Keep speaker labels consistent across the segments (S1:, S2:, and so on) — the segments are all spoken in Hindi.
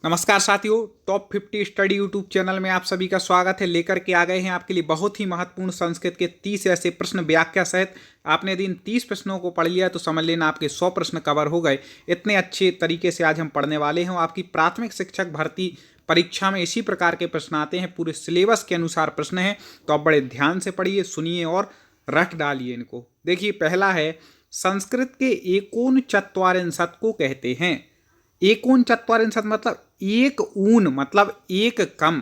S1: नमस्कार साथियों, टॉप 50 स्टडी यूट्यूब चैनल में आप सभी का स्वागत है। लेकर के आ गए हैं आपके लिए बहुत ही महत्वपूर्ण संस्कृत के 30 ऐसे प्रश्न व्याख्या सहित। आपने यदि इन 30 प्रश्नों को पढ़ लिया तो समझ लेना आपके 100 प्रश्न कवर हो गए। इतने अच्छे तरीके से आज हम पढ़ने वाले हैं। आपकी प्राथमिक शिक्षक भर्ती परीक्षा में इसी प्रकार के प्रश्न आते हैं, पूरे सिलेबस के अनुसार प्रश्न हैं। तो आप बड़े ध्यान से पढ़िए, सुनिए और रट डालिए इनको। देखिए, पहला है संस्कृत के एकोन चत्वारिंशत् को कहते हैं। एकोन चत्वारिंशत् मतलब एक ऊन मतलब एक कम,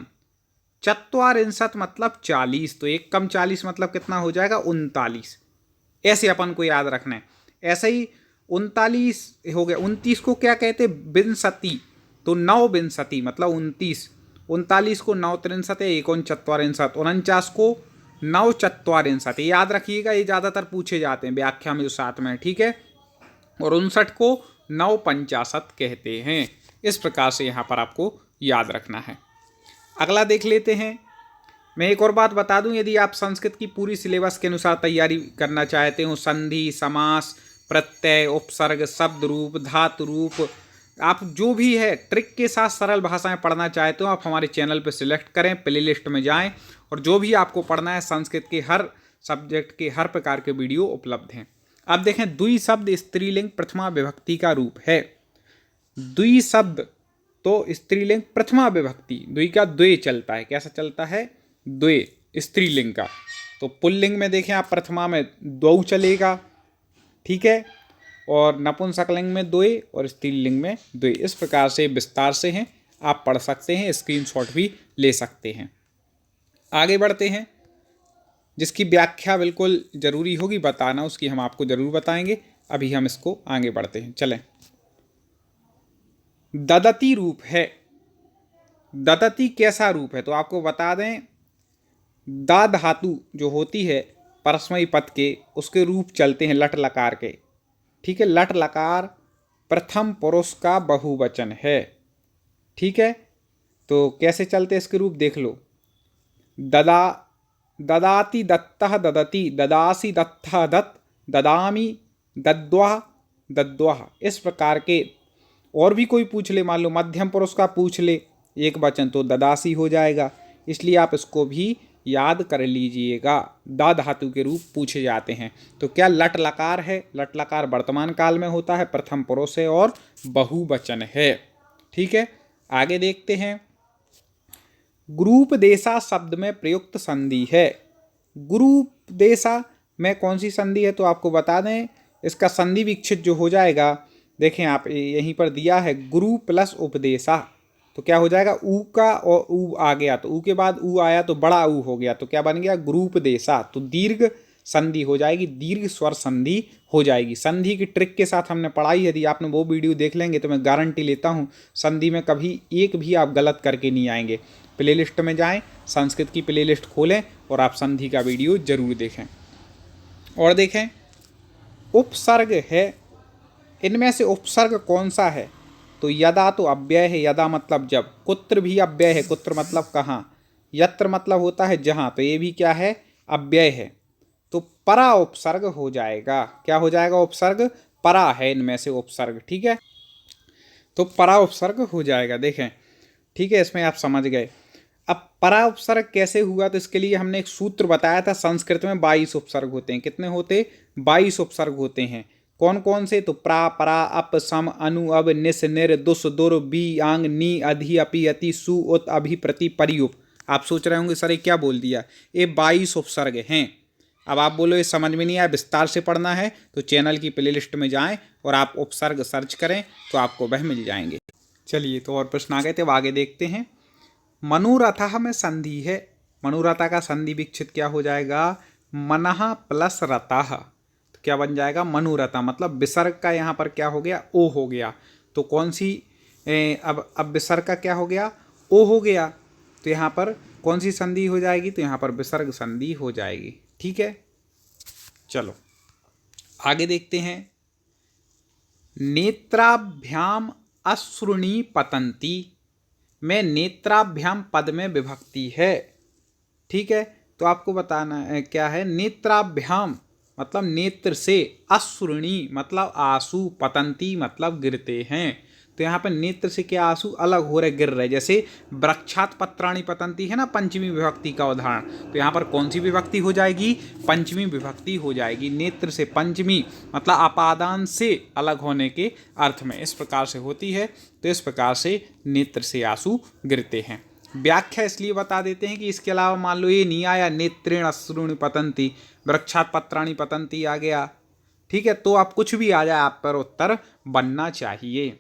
S1: चत्वारिंशत् मतलब 40, तो एक कम 40 मतलब कितना हो जाएगा 39। ऐसे अपन को याद रखना है। ऐसे ही 39 हो गया। 29 को क्या कहते हैं विंशति, तो नौ विंशति मतलब 29। 39 को नौ त्रिंशत् है, एकोन चत्वारिंशत्। 49 को नौ चत्वारिंशत्, याद रखिएगा, ये ज़्यादातर पूछे जाते हैं व्याख्या में जो साथ में, ठीक है। और 59 को नौ पंचाशत कहते हैं। इस प्रकार से यहाँ पर आपको याद रखना है। अगला देख लेते हैं। मैं एक और बात बता दूं, यदि आप संस्कृत की पूरी सिलेबस के अनुसार तैयारी करना चाहते हो, संधि, समास, प्रत्यय, उपसर्ग, शब्द रूप, धातु रूप, आप जो भी है ट्रिक के साथ सरल भाषाएं पढ़ना चाहते हो, आप हमारे चैनल पर सिलेक्ट करें, प्लेलिस्ट में जाएं और जो भी आपको पढ़ना है संस्कृत के हर सब्जेक्ट के हर प्रकार के वीडियो उपलब्ध हैं। अब देखें, द्वि शब्द स्त्रीलिंग प्रथमा विभक्ति का रूप है। द्वि शब्द तो स्त्रीलिंग प्रथमा विभक्ति, द्वि का द्वे चलता है। कैसा चलता है? द्वे स्त्रीलिंग का। तो पुल्लिंग में देखें आप, प्रथमा में द्वौ चलेगा, ठीक है, और नपुंसकलिंग में द्वे और स्त्रीलिंग में द्वे। इस प्रकार से विस्तार से हैं, आप पढ़ सकते हैं, स्क्रीनशॉट भी ले सकते हैं। आगे बढ़ते हैं। जिसकी व्याख्या बिल्कुल ज़रूरी होगी बताना, उसकी हम आपको ज़रूर बताएंगे। अभी हम इसको आगे बढ़ते हैं, चलें। ददती रूप है। ददती कैसा रूप है? तो आपको बता दें, दा धातु जो होती है परस्मयी पद के, उसके रूप चलते हैं लट लकार के, ठीक है। लट लकार प्रथम पुरुष का बहुवचन है, ठीक है। तो कैसे चलते इसके रूप देख लो। ददा, ददाति, दत्तः, ददति, ददासी, दत्तः, दत्त, ददामी, दद्वा, दद्वाह। इस प्रकार के। और भी कोई पूछ ले, मान लो मध्यम पुरुष का पूछ ले एक वचन, तो ददासी हो जाएगा। इसलिए आप इसको भी याद कर लीजिएगा। दा धातु के रूप पूछे जाते हैं। तो क्या लट लकार है? लट लकार वर्तमान काल में होता है, प्रथम पुरुष है और बहुवचन है, ठीक है। आगे देखते हैं। गुरूपदेशा शब्द में प्रयुक्त संधि है। गुरूपदेशा में कौन सी संधि है? तो आपको बता दें, इसका संधि विक्षित जो हो जाएगा, देखें आप यहीं पर दिया है, गुरु प्लस उपदेशा, तो क्या हो जाएगा? ऊ का और ऊ आ गया, तो ऊ के बाद ऊ आया तो बड़ा ऊ हो गया, तो क्या बन गया? गुरूपदेशा। तो दीर्घ संधि हो जाएगी, दीर्घ स्वर संधि हो जाएगी। संधि की ट्रिक के साथ हमने पढ़ाई, यदि आपने वो वीडियो देख लेंगे तो मैं गारंटी लेता हूँ संधि में कभी एक भी आप गलत करके नहीं आएंगे। प्लेलिस्ट में जाएं, संस्कृत की प्लेलिस्ट खोलें और आप संधि का वीडियो जरूर देखें। और देखें, उपसर्ग है। इनमें से उपसर्ग कौन सा है? तो यदा तो अव्यय है, यदा मतलब जब। कुत्र भी अव्यय है, कुत्र मतलब कहाँ। यत्र मतलब होता है जहाँ, तो ये भी क्या है? अव्यय है। तो परा उपसर्ग हो जाएगा। क्या हो जाएगा? उपसर्ग परा है इनमें से उपसर्ग, ठीक है। तो परा उपसर्ग हो जाएगा, देखें, ठीक है। इसमें आप समझ गए। अब परा उपसर्ग कैसे हुआ? तो इसके लिए हमने एक सूत्र बताया था। संस्कृत में 22 उपसर्ग होते हैं। कितने होते? 22 उपसर्ग होते हैं। कौन कौन से? तो प्रा, परा, अप, सम, अनु, अब, निस, निर, दुस, दुर, बी, आंग, नी, अधि, अपि, अति, सु, उत, अभि, प्रति, परियुप। आप सोच रहे होंगे सर ये क्या बोल दिया? ये 22 उपसर्ग हैं। अब आप बोलो ये समझ में नहीं आया, विस्तार से पढ़ना है, तो चैनल की प्लेलिस्ट में जाएं और आप उपसर्ग सर्च करें तो आपको वह मिल जाएंगे। चलिए, तो और प्रश्न आ गए थे, अब आगे देखते हैं। मनोरथः में संधि है। मनोरथा का संधि विक्षित क्या हो जाएगा? मनः प्लस रतः, तो क्या बन जाएगा? मनोरथा। मतलब विसर्ग का यहाँ पर क्या हो गया? ओ हो गया। तो कौन सी अब विसर्ग का क्या हो गया? ओ हो गया। तो यहाँ पर कौन सी संधि हो जाएगी? तो यहाँ पर विसर्ग संधि हो जाएगी, ठीक है। चलो आगे देखते हैं। नेत्राभ्याम अश्रुणी पतंती में नेत्राभ्याम पद में विभक्ति है, ठीक है। तो आपको बताना है क्या है? नेत्राभ्याम मतलब नेत्र से, अश्रुणी मतलब आंसू, पतंती मतलब गिरते हैं। तो यहाँ पर नेत्र से क्या आंसू अलग हो रहे, गिर रहे। जैसे वृक्षात पत्राणि पतंती है ना, पंचमी विभक्ति का उदाहरण, तो यहाँ पर कौन सी विभक्ति हो जाएगी, पंचमी विभक्ति हो जाएगी। नेत्र से पंचमी मतलब अपादान से अलग होने के अर्थ में इस प्रकार से होती है। तो इस प्रकार से नेत्र से आंसू गिरते हैं। व्याख्या इसलिए बता देते हैं कि इसके अलावा मान लो ये नहीं आया नेत्रेण अश्रूणि पतंती, वृक्षात पत्राणि पतंती आ गया, ठीक है, तो आप कुछ भी आ जाए आप पर उत्तर बनना चाहिए।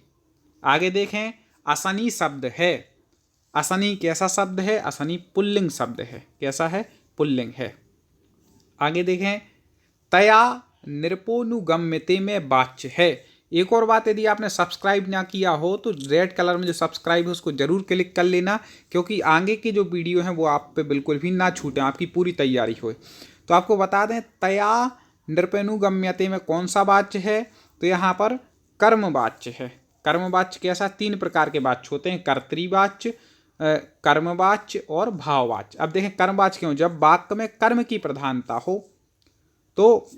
S1: आगे देखें, असनी शब्द है। असनी कैसा शब्द है, असनी पुल्लिंग शब्द है। कैसा है, पुल्लिंग है। आगे देखें, तया नृपोनुगम्यते में वाच्य है। एक और बात, यदि आपने सब्सक्राइब ना किया हो तो रेड कलर में जो सब्सक्राइब है उसको जरूर क्लिक कर लेना, क्योंकि आगे की जो वीडियो हैं वो आप पे बिल्कुल भी ना छूटें, आपकी पूरी तैयारी हो। तो आपको बता दें, तया नृपोनुगम्यते में कौन सा वाच्य है, तो यहाँ पर कर्मवाच्य है। कर्मवाच्य कैसा, 3 प्रकार के वाच्य होते हैं, कर्तृवाच्य, कर्मवाच्य और भाववाच्य। अब देखें कर्मवाच्य क्यों, जब वाक्य में कर्म की प्रधानता हो तो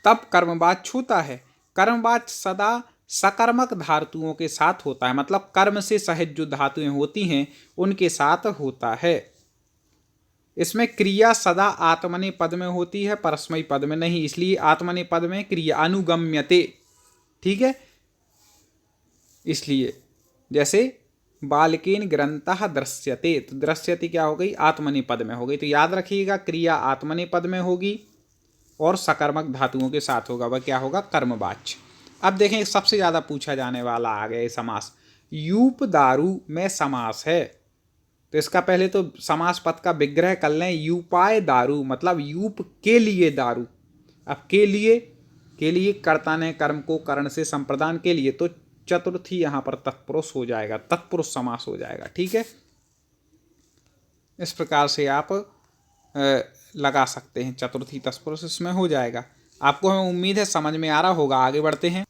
S1: तब कर्मवाच्य होता है। कर्मवाच्य सदा सकर्मक धातुओं के साथ होता है, मतलब कर्म से सहित जो धातुएं होती हैं उनके साथ होता है। इसमें क्रिया सदा आत्मने पद में होती है, परस्मयी पद में नहीं, इसलिए आत्मने पद में क्रिया अनुगम्यते, ठीक है। इसलिए जैसे बालकेन ग्रंथः दृश्यते, तो दृश्यते क्या हो गई, आत्मने पद में हो गई। तो याद रखिएगा, क्रिया आत्मने पद में होगी और सकर्मक धातुओं के साथ होगा, वह क्या होगा, कर्मवाच्य। अब देखें सबसे ज़्यादा पूछा जाने वाला आ गया समास, यूप दारू में समास है। तो इसका पहले तो समास पद का विग्रह कर लें, यूपाय दारू मतलब यूप के लिए दारू। अब के लिए कर्ता ने कर्म को करण से संप्रदान के लिए, तो चतुर्थी यहाँ पर तत्पुरुष हो जाएगा, तत्पुरुष समास हो जाएगा, ठीक है। इस प्रकार से आप लगा सकते हैं, चतुर्थी तत्पुरुष इसमें हो जाएगा। आपको हमें उम्मीद है समझ में आ रहा होगा। आगे बढ़ते हैं,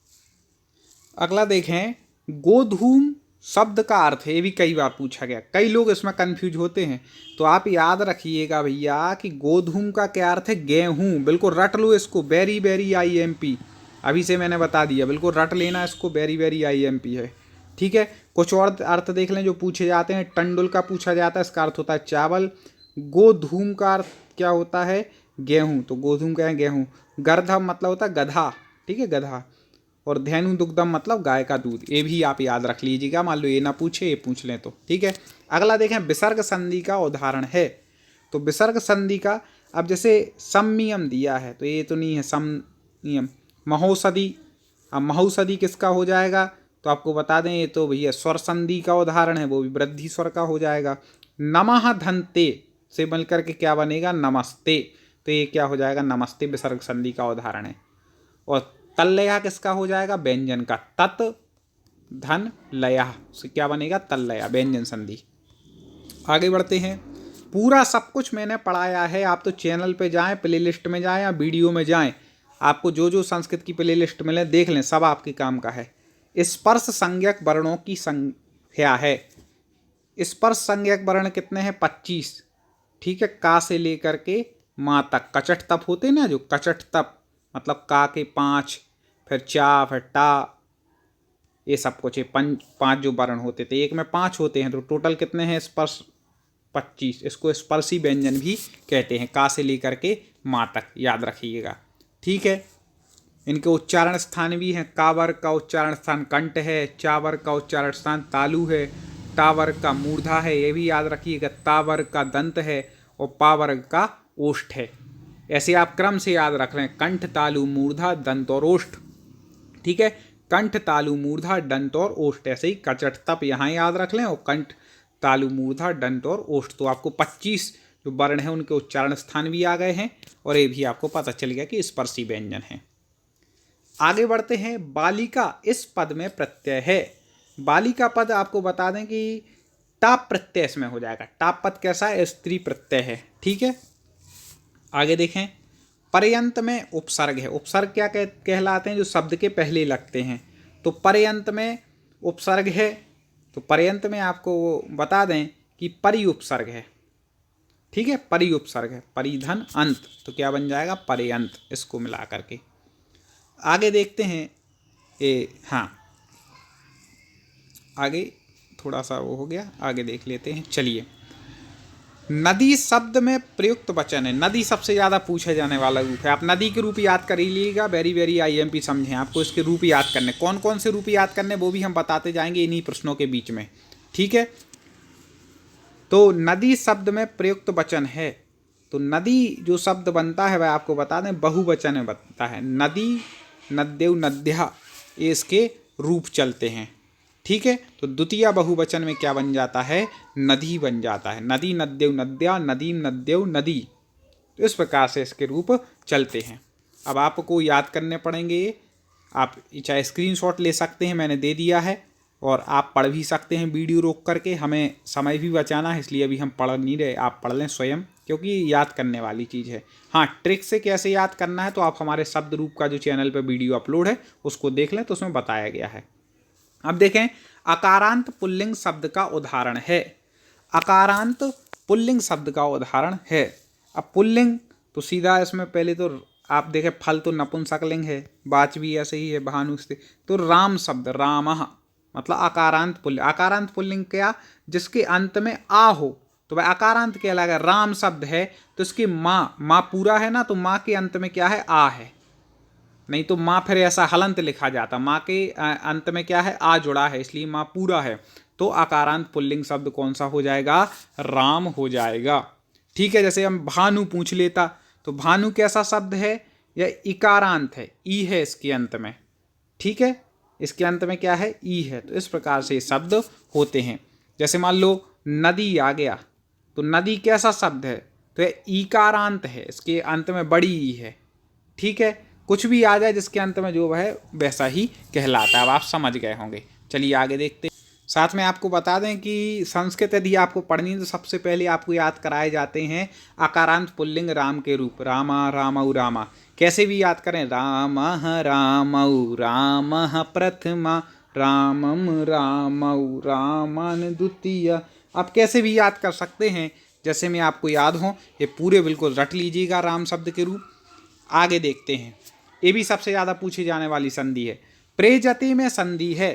S1: अगला देखें, गोधूम शब्द का अर्थ है। ये भी कई बार पूछा गया, कई लोग इसमें कंफ्यूज होते हैं, तो आप याद रखिएगा भैया कि गोधूम का क्या अर्थ है, गेहूं। बिल्कुल रट लो इसको, वेरी वेरी IMP, अभी से मैंने बता दिया, बिल्कुल रट लेना इसको, वेरी वेरी IMP है, ठीक है। कुछ और अर्थ देख लें जो पूछे जाते हैं, टंडुल का पूछा जाता है, इसका अर्थ होता है चावल। गोधूम का अर्थ क्या होता है, गेहूं, तो गोधूम क्या है, गेहूं। गर्धम मतलब होता है गधा, ठीक है, गधा। और धेनु दुग्धम मतलब गाय का दूध। ये भी आप याद रख लीजिएगा, मान लो ये ना पूछे, ये पूछ लें तो, ठीक है। अगला देखें, विसर्ग संधि का उदाहरण है। तो विसर्ग संधि का, अब जैसे सम्मियम दिया है, तो ये तो नहीं है सम्मियम। महौषधि, अब महौषधि किसका हो जाएगा, तो आपको बता दें ये तो भैया स्वर संधि का उदाहरण है, वो भी वृद्धि स्वर का हो जाएगा। नमः धनते से मिलकर के क्या बनेगा, नमस्ते, तो ये क्या हो जाएगा, नमस्ते विसर्ग संधि का उदाहरण है। और तल्लया किसका हो जाएगा, व्यंजन का, तत् धन लया से क्या बनेगा, तल्लया, व्यंजन संधि। आगे बढ़ते हैं, पूरा सब कुछ मैंने पढ़ाया है, आप तो चैनल पे जाएं, प्लेलिस्ट में जाएं या वीडियो में जाएं, आपको जो जो संस्कृत की प्लेलिस्ट मिले देख लें, सब आपके काम का है। स्पर्श संज्ञक वर्णों की संख्या है। स्पर्श संज्ञक वर्ण कितने हैं, 25, ठीक है। का से लेकर के माँ तक, कचट तप होते ना, जो कचट तप मतलब का के 5, फिर चा, फिर टा, ये सब कुछ है। 5 जो वर्ण होते थे, एक में 5 होते हैं, तो टोटल कितने हैं, स्पर्श 25। इसको स्पर्शी व्यंजन भी कहते हैं, का से लेकर के माँ तक, याद रखिएगा, ठीक है। इनके उच्चारण स्थान भी हैं, कावर का उच्चारण स्थान कंठ है, चावर का उच्चारण स्थान तालु है, टावर का मूर्धा है, ये भी याद रखिएगा, तावर का दंत है और पावर का ओष्ठ है। ऐसे आप क्रम से याद रख लें, कंठ तालु मूर्धा दंत और ओष्ठ, ठीक है। कंठ तालु मूर्धा दंत और ओष्ठ, ऐसे ही कचट तप यहाँ याद रख लें, और कंठ तालु मूर्धा दंत और ओष्ठ। तो आपको 25 जो वर्ण है उनके उच्चारण स्थान भी आ गए हैं, और ये भी आपको पता चल गया कि स्पर्शी व्यंजन है। आगे बढ़ते हैं, बालिका इस पद में प्रत्यय है। बालिका पद आपको बता दें कि टाप प्रत्यय इसमें हो जाएगा। टाप पद कैसा है, स्त्री प्रत्यय है, ठीक है। आगे देखें, पर्यंत में उपसर्ग है। उपसर्ग क्या कहलाते हैं, जो शब्द के पहले लगते हैं। तो पर्यंत में उपसर्ग है, तो पर्यंत में आपको बता दें कि परि उपसर्ग है, ठीक है, परि उपसर्ग है, परिधन अंत, तो क्या बन जाएगा, पर्यंत, इसको मिला करके। आगे देखते हैं, हाँ, आगे थोड़ा सा वो हो गया, आगे देख लेते हैं। चलिए, नदी शब्द में प्रयुक्त वचन है। नदी सबसे ज़्यादा पूछे जाने वाला रूप है। आप नदी के रूप याद कर ही लीजिएगा, वेरी वेरी आईएमपी समझें। आपको इसके रूप याद करने, कौन कौन से रूप याद करने वो भी हम बताते जाएंगे इन्हीं प्रश्नों के बीच में, ठीक है। तो नदी शब्द में प्रयुक्त वचन है, तो नदी जो शब्द बनता है वह आपको बता दें बहुवचन में बनता है। नदी, नद्यौ, नद्या, ये इसके रूप चलते हैं, ठीक है। तो द्वितीय बहुवचन में क्या बन जाता है? नदी बन जाता है। नदी, नद्यौ, नद्या, नदीम, नद्यौ, नदी। तो इस प्रकार से इसके रूप चलते हैं। अब आपको याद करने पड़ेंगे। आप चाहे स्क्रीनशॉट ले सकते हैं, मैंने दे दिया है, और आप पढ़ भी सकते हैं वीडियो रोक करके। हमें समय भी बचाना है, इसलिए अभी हम पढ़ नहीं रहे, आप पढ़ लें स्वयं, क्योंकि याद करने वाली चीज़ है। हाँ, ट्रिक से कैसे याद करना है तो आप हमारे शब्द रूप का जो चैनल पर वीडियो अपलोड है उसको देख लें, तो उसमें बताया गया है। अब देखें, अकारांत पुल्लिंग शब्द का उदाहरण है। अकारांत पुल्लिंग शब्द का उदाहरण है। अब पुल्लिंग तो सीधा इसमें पहले तो आप देखें, फल तो नपुंसकलिंग है, वाच भी ऐसे ही है, भानु से। तो राम शब्द, रामः, मतलब अकारांत पुल्लिंग। अकारांत पुल्लिंग क्या? जिसके अंत में आ हो तो वह अकारांत कहलाएगा। राम शब्द है तो इसकी माँ पूरा है ना, तो माँ के अंत में क्या है? आ है। नहीं तो माँ फिर ऐसा हलंत लिखा जाता। माँ के अंत में क्या है? आ जुड़ा है, इसलिए माँ पूरा है। तो अकारांत पुल्लिंग शब्द कौन सा हो जाएगा? राम हो जाएगा, ठीक है। जैसे हम भानु पूछ लेता, तो भानु कैसा शब्द है? यह इकारांत है, ई है इसके अंत में, ठीक है। इसके अंत में क्या है? ई है। तो इस प्रकार से शब्द होते हैं। जैसे मान लो नदी आ गया, तो नदी कैसा शब्द है? तो यह ईकारांत है, इसके अंत में बड़ी ई है, ठीक है। कुछ भी आ जाए जिसके अंत में जो है वैसा ही कहलाता है। अब आप समझ गए होंगे। चलिए आगे देखते हैं। साथ में आपको बता दें कि संस्कृत यदि आपको पढ़नी है तो सबसे पहले आपको याद कराए जाते हैं अकारांत पुल्लिंग राम के रूप। रामा, रामौ, रामा। कैसे भी याद करें, रामः, रामौ, रामः प्रथमा, रामम, रामौ, रामान द्वितीय। आप कैसे भी याद कर सकते हैं, जैसे मैं आपको याद हो। ये पूरे बिल्कुल रट लीजिएगा राम शब्द के रूप। आगे देखते हैं। ये भी सबसे ज़्यादा पूछी जाने वाली संधि है। प्रेजते में संधि है।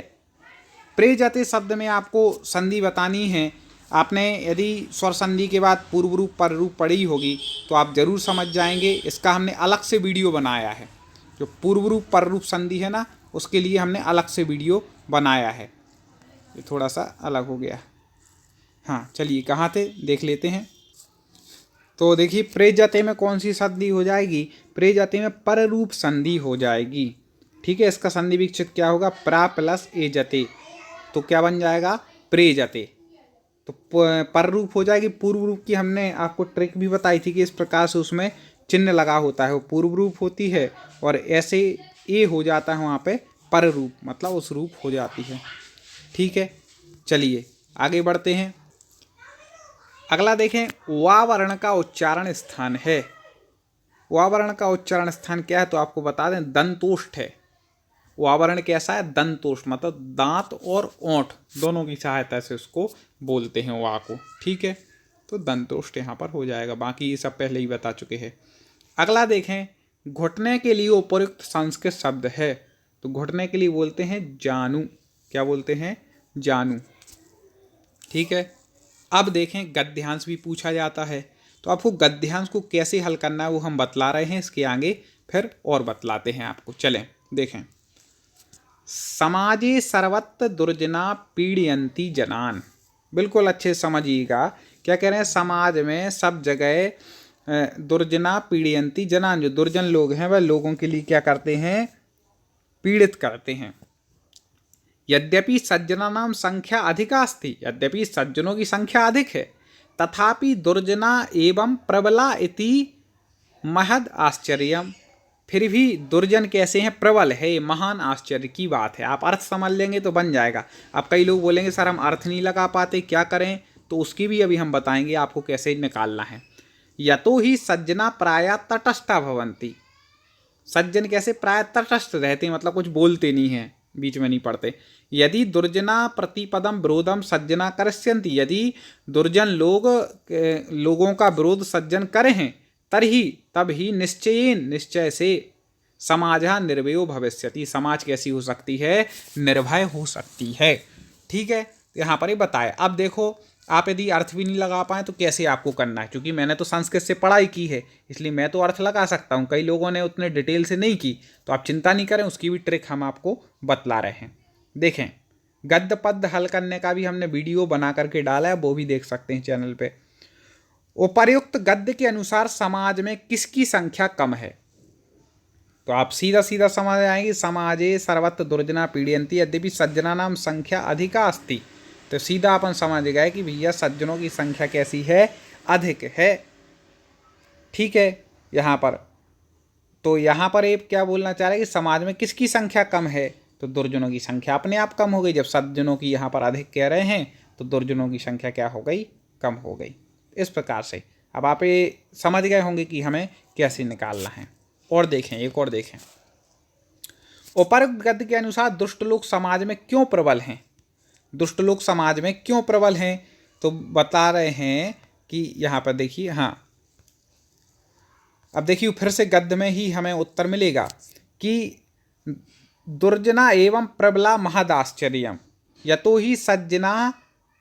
S1: प्रेजते शब्द में आपको संधि बतानी है। आपने यदि स्वर संधि के बाद पूर्व रूप पर रूप पढ़ी होगी तो आप जरूर समझ जाएंगे। इसका हमने अलग से वीडियो बनाया है। जो पूर्व रूप पर रूप संधि है ना, उसके लिए हमने अलग से वीडियो बनाया है। ये थोड़ा सा अलग हो गया। हाँ, चलिए कहाँ थे देख लेते हैं। तो देखिए, प्रेजते में कौन सी संधि हो जाएगी? प्रेजते में पर रूप संधि हो जाएगी, ठीक है। इसका संधि विच्छेद क्या होगा? प्रा प्लस ए जते, तो क्या बन जाएगा? प्रेजते। तो पर रूप हो जाएगी। पूर्व रूप की हमने आपको ट्रिक भी बताई थी कि इस प्रकार से उसमें चिन्ह लगा होता है, वो पूर्व रूप होती है, और ऐसे ए हो जाता है वहाँ पे पर रूप, मतलब उस रूप हो जाती है, ठीक है। चलिए आगे बढ़ते हैं। अगला देखें, वा वर्ण का उच्चारण स्थान है। वा वर्ण का उच्चारण स्थान क्या है? तो आपको बता दें, दंतोष्ठ है। वा वर्ण कैसा है? दंतोष्ठ, मतलब दांत और ओंठ दोनों की सहायता से उसको बोलते हैं वा को, ठीक है। तो दंतोष्ठ यहाँ पर हो जाएगा। बाकी ये सब पहले ही बता चुके हैं। अगला देखें, घुटने के लिए उपयुक्त संस्कृत शब्द है। तो घुटने के लिए बोलते हैं जानू। क्या बोलते हैं? जानू, ठीक है। अब देखें, गद्यांश भी पूछा जाता है। तो आपको गद्यांश को कैसे हल करना है वो हम बतला रहे हैं। इसके आगे फिर और बतलाते हैं आपको। चलें देखें। समाजे सर्वत्र दुर्जना पीड़यंती जनान। बिल्कुल अच्छे समझिएगा, क्या कह रहे हैं? समाज में सब जगह दुर्जना पीड़यंती जनान, जो दुर्जन लोग हैं वह लोगों के लिए क्या करते हैं? पीड़ित करते हैं। यद्यपि सज्जनानां संख्या अधिका अस्ति, यद्यपि सज्जनों की संख्या अधिक है, तथापि दुर्जना एवं प्रबला इति महद आश्चर्यम। फिर भी दुर्जन कैसे हैं? प्रबल है, महान आश्चर्य की बात है। आप अर्थ समझ लेंगे तो बन जाएगा। अब कई लोग बोलेंगे सर हम अर्थ नहीं लगा पाते, क्या करें? तो उसकी भी अभी हम बताएंगे आपको कैसे निकालना है। यतो ही सज्जना प्रायः तटस्था भवन्ति। सज्जन कैसे? प्राय तटस्थ रहते हैं, मतलब कुछ बोलते नहीं हैं, बीच में नहीं पड़ते। यदि दुर्जना प्रतिपदम विरोधम सज्जना करस्यन्ति। यदि दुर्जन लोगों का विरोध सज्जन करें तरही, तब ही निश्चय से समाज निर्भयो भविष्यति। समाज कैसी हो सकती है? निर्भय हो सकती है, ठीक है, यहाँ पर ये बताया। अब देखो, आप यदि अर्थ भी नहीं लगा पाए तो कैसे आपको करना है, क्योंकि मैंने तो संस्कृत से पढ़ाई की है इसलिए मैं तो अर्थ लगा सकता हूँ, कई लोगों ने उतने डिटेल से नहीं की, तो आप चिंता नहीं करें, उसकी भी ट्रिक हम आपको बतला रहे हैं। देखें, गद्य पद्य हल करने का भी हमने वीडियो बना करके डाला है, वो भी देख सकते हैं चैनल पे। उपर्युक्त गद्य के अनुसार समाज में किसकी संख्या कम है? तो आप सीधा सीधा समझ आएंगे, समाजे सर्वत्र दुर्जना पीड़यन्ति यद्यपि सज्जनानां संख्या अधिका अस्ति। तो सीधा अपन समझ गए कि भैया सज्जनों की संख्या कैसी है, अधिक है। ठीक है, यहाँ पर तो यहाँ पर एक क्या बोलना चाह रहे हैं कि समाज में किसकी संख्या कम है, तो दुर्जनों की संख्या अपने आप कम हो गई। जब सज्जनों की यहाँ पर अधिक कह रहे हैं तो दुर्जनों की संख्या क्या हो गई, कम हो गई। इस प्रकार से अब आप ये समझ गए होंगे कि हमें कैसे निकालना है। और देखें, एक और देखें, उपरोक्त गद्य के अनुसार दुष्ट लोग समाज में क्यों प्रबल हैं? दुष्ट लोग समाज में क्यों प्रबल हैं, तो बता रहे हैं कि यहाँ पर देखिए, हाँ अब देखिए फिर से गद्य में ही हमें उत्तर मिलेगा कि दुर्जना एवं प्रबला महदाश्चर्यम यतो ही सज्जना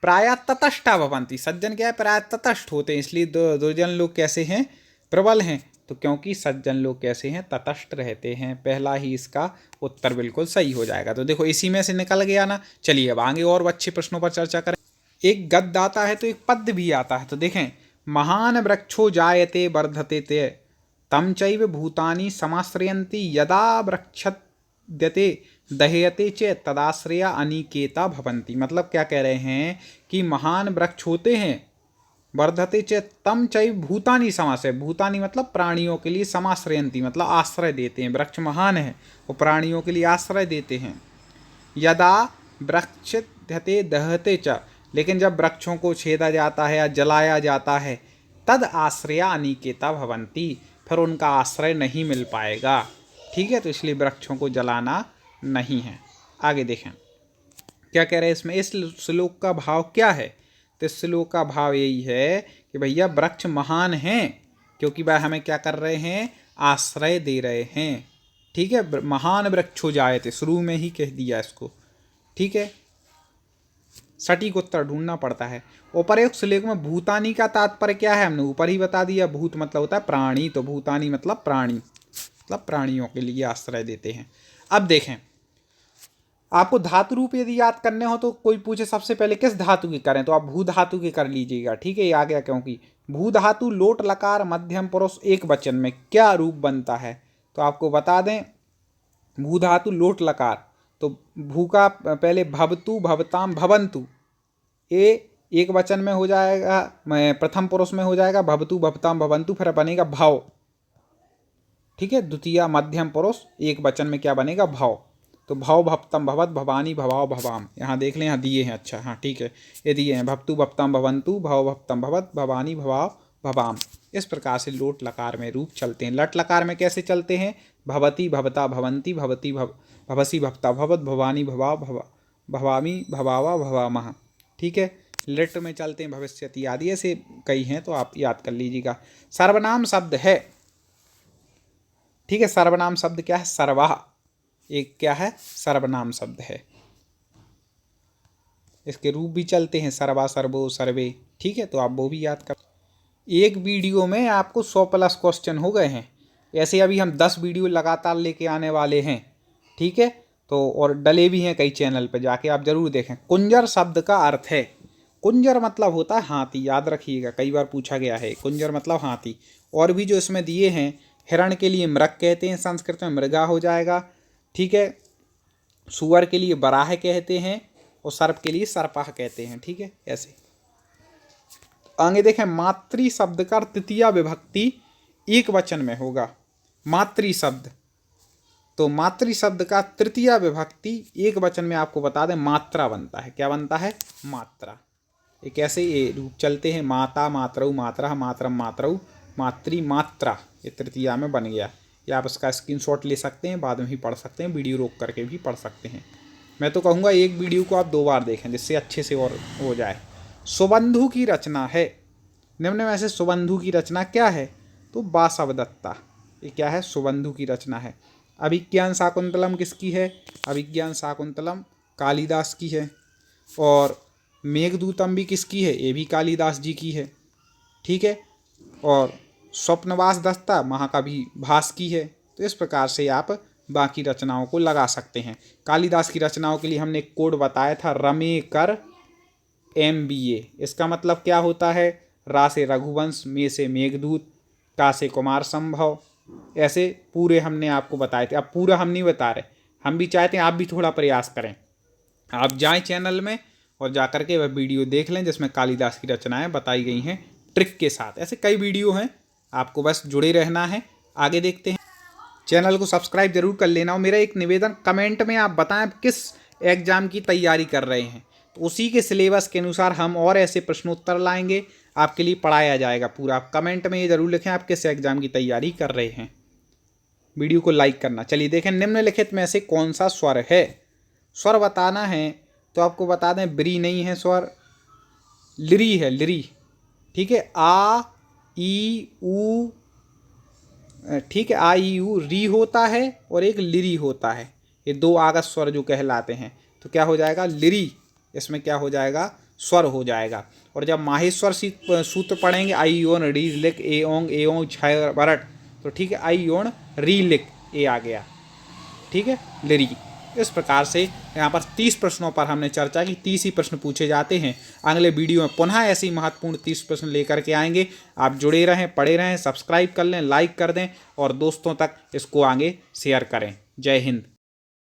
S1: प्राय तटस्था भवन्ति। सज्जन क्या है, प्राय तटस्थ होते हैं, इसलिए दुर्जन लोग कैसे हैं, प्रबल हैं। तो क्योंकि सज्जन लोग कैसे हैं, तटस्थ रहते हैं। पहला ही इसका उत्तर बिल्कुल सही हो जाएगा। तो देखो इसी में से निकल गया ना। चलिए अब आगे और अच्छे प्रश्नों पर चर्चा करें। एक गद्य आता है तो एक पद्य भी आता है। तो देखें, महान वृक्षो जायते वर्धते ते तम चैव भूतानि समाश्रयन्ति यदा वृक्षद्यते दह्यते च तदाश्रया अनिकेता भवन्ति। मतलब क्या कह रहे हैं कि महान वृक्ष होते हैं, वर्धते च तम चैव भूतानि समाश्रय, भूतानि मतलब प्राणियों के लिए, समाश्रयन्ति मतलब आश्रय देते हैं। वृक्ष महान है, वो प्राणियों के लिए आश्रय देते हैं। यदा वृक्षद्यते दह्यते च, लेकिन जब वृक्षों को छेदा जाता है या जलाया जाता है, तद आश्रया अनिकेता भवन्ति, फिर उनका आश्रय नहीं मिल पाएगा। ठीक है, तो इसलिए वृक्षों को जलाना नहीं है। आगे देखें क्या कह रहे हैं इसमें, इस श्लोक का भाव क्या है। तो इस श्लोक का भाव यही है कि भैया वृक्ष महान हैं, क्योंकि वह हमें क्या कर रहे हैं, आश्रय दे रहे हैं। ठीक है, महान वृक्षो जायते, शुरू में ही कह दिया इसको। ठीक है, सटीक उत्तर ढूंढना पड़ता है। उपर्युक्त श्लोक में भूतानी का तात्पर्य क्या है, हमने ऊपर ही बता दिया। भूत मतलब होता है प्राणी, तो भूतानी मतलब प्राणी, मतलब प्राणियों के लिए आश्रय देते हैं। अब देखें, आपको धातु रूप यदि याद करने हो तो कोई पूछे सबसे पहले किस धातु की करें, तो आप भू धातु की कर लीजिएगा। ठीक है, ये आ गया, क्योंकि भू धातु लोट लकार मध्यम पुरुष एक वचन में क्या रूप बनता है। तो आपको बता दें, भू धातु लोट लकार, तो भू का पहले भवतु भवताम भवंतु, ये एक वचन में हो जाएगा, प्रथम पुरुष में हो जाएगा भवतु भवताम भवंतु, फिर बनेगा भाव। ठीक है, द्वितीय मध्यम पुरुष एक वचन में क्या बनेगा, भाव। तो भाव भवतम भवत भवानी भवाव भवाम, यहाँ देख लें, यहाँ दिए हैं। अच्छा हाँ ठीक है, ये दिए हैं, भवतु भवतम भवंतु भाव भवतम भवत भवानी भवाव भवाम। इस प्रकार से लोट लकार में रूप चलते हैं। लट लकार में कैसे चलते हैं, भवती भवता भवंती भवती भवसी भवता भवत भवानी भवाव भवामी भवावा भवामह। ठीक है, लिट में चलते हैं भविष्यति आदि, ऐसे कई हैं, तो आप याद कर लीजिएगा। सर्वनाम शब्द है। ठीक है, सर्वनाम शब्द क्या है, सर्वः, एक क्या है, सर्वनाम शब्द है। इसके रूप भी चलते हैं, सर्वा सर्वो सर्वे। ठीक है, तो आप वो भी याद कर। एक वीडियो में आपको 100+ क्वेश्चन हो गए हैं। ऐसे अभी हम 10 वीडियो लगातार लेके आने वाले हैं। ठीक है, तो और डले भी हैं कई चैनल पर, जाके आप जरूर देखें। कुंजर शब्द का अर्थ है, कुंजर मतलब होता है हाथी, याद रखिएगा, कई बार पूछा गया है। कुंजर मतलब हाथी। और भी जो इसमें दिए हैं, हिरण के लिए मृग कहते हैं, संस्कृत में मृगा हो जाएगा। ठीक है, सुअर के लिए बराह कहते हैं, और सर्प के लिए सर्पः कहते हैं। ठीक है, ऐसे आगे देखें, मातृ शब्द का तृतीया विभक्ति एक वचन में होगा। मातृ शब्द, तो मातृ शब्द का तृतीया विभक्ति एक वचन में आपको बता दें, मात्रा बनता है। क्या बनता है, मात्रा। ये कैसे, ये रूप चलते हैं, माता मातरऊ मातरः मातरम मातरऊ मातृ मात्रा, ये तृतीया में बन गया। या आप इसका स्क्रीनशॉट ले सकते हैं, बाद में भी पढ़ सकते हैं, वीडियो रोक करके भी पढ़ सकते हैं। मैं तो कहूँगा एक वीडियो को आप 2 बार देखें, जिससे अच्छे से और हो जाए। सुबंधु की रचना है, निम्न में से सुबंधु की रचना क्या है, तो वासवदत्ता। ये क्या है, सुबंधु की रचना है। अभिज्ञान शाकुंतलम किसकी है, अभिज्ञान शाकुंतलम कालिदास की है। और मेघदूतम भी किसकी है, ये भी कालिदास जी की है। ठीक है, और स्वप्नवास दस्ता महाकवि भास की है। तो इस प्रकार से आप बाकी रचनाओं को लगा सकते हैं। कालिदास की रचनाओं के लिए हमने एक कोड बताया था, रमे कर MBA। इसका मतलब क्या होता है, रा से रघुवंश, मे से मेघदूत, का से कुमार संभव, ऐसे पूरे हमने आपको बताए थे। अब पूरा हम नहीं बता रहे, हम भी चाहते हैं आप भी थोड़ा प्रयास करें। आप जाएं चैनल में और जा कर के वह वीडियो देख लें जिसमें कालिदास की रचनाएं बताई गई हैं ट्रिक के साथ। ऐसे कई वीडियो हैं, आपको बस जुड़े रहना है। आगे देखते हैं। चैनल को सब्सक्राइब जरूर कर लेना। और मेरा एक निवेदन, कमेंट में आप बताएं किस एग्ज़ाम की तैयारी कर रहे हैं, तो उसी के सिलेबस के अनुसार हम और ऐसे प्रश्नोत्तर लाएंगे, आपके लिए पढ़ाया जाएगा पूरा। आप कमेंट में ये जरूर लिखें आप किस एग्ज़ाम की तैयारी कर रहे हैं। वीडियो को लाइक करना। चलिए देखें, निम्नलिखित में से कौन सा स्वर है। स्वर बताना है तो आपको बता दें, ब्री नहीं है स्वर, लिरी है, लिरी। ठीक है, आ ई ऊ, ठीक है, आ ई ऊ री होता है और एक लिरी होता है। ये दो आगत स्वर जो कहलाते हैं। तो क्या हो जाएगा, लिरी। इसमें क्या हो जाएगा, स्वर हो जाएगा। और जब माहेश्वर सूत्र पढ़ेंगे, आई ओन री लिख ए ओंग छय बरट, तो ठीक है, आई ओन री लिख, ए आ गया। ठीक है, लिरी। इस प्रकार से यहाँ पर 30 प्रश्नों पर हमने चर्चा की। 30 ही प्रश्न पूछे जाते हैं। अगले वीडियो में पुनः ऐसे ही महत्वपूर्ण 30 प्रश्न लेकर के आएंगे। आप जुड़े रहें, पढ़े रहें, सब्सक्राइब कर लें, लाइक कर दें और दोस्तों तक इसको आगे शेयर करें। जय हिंद।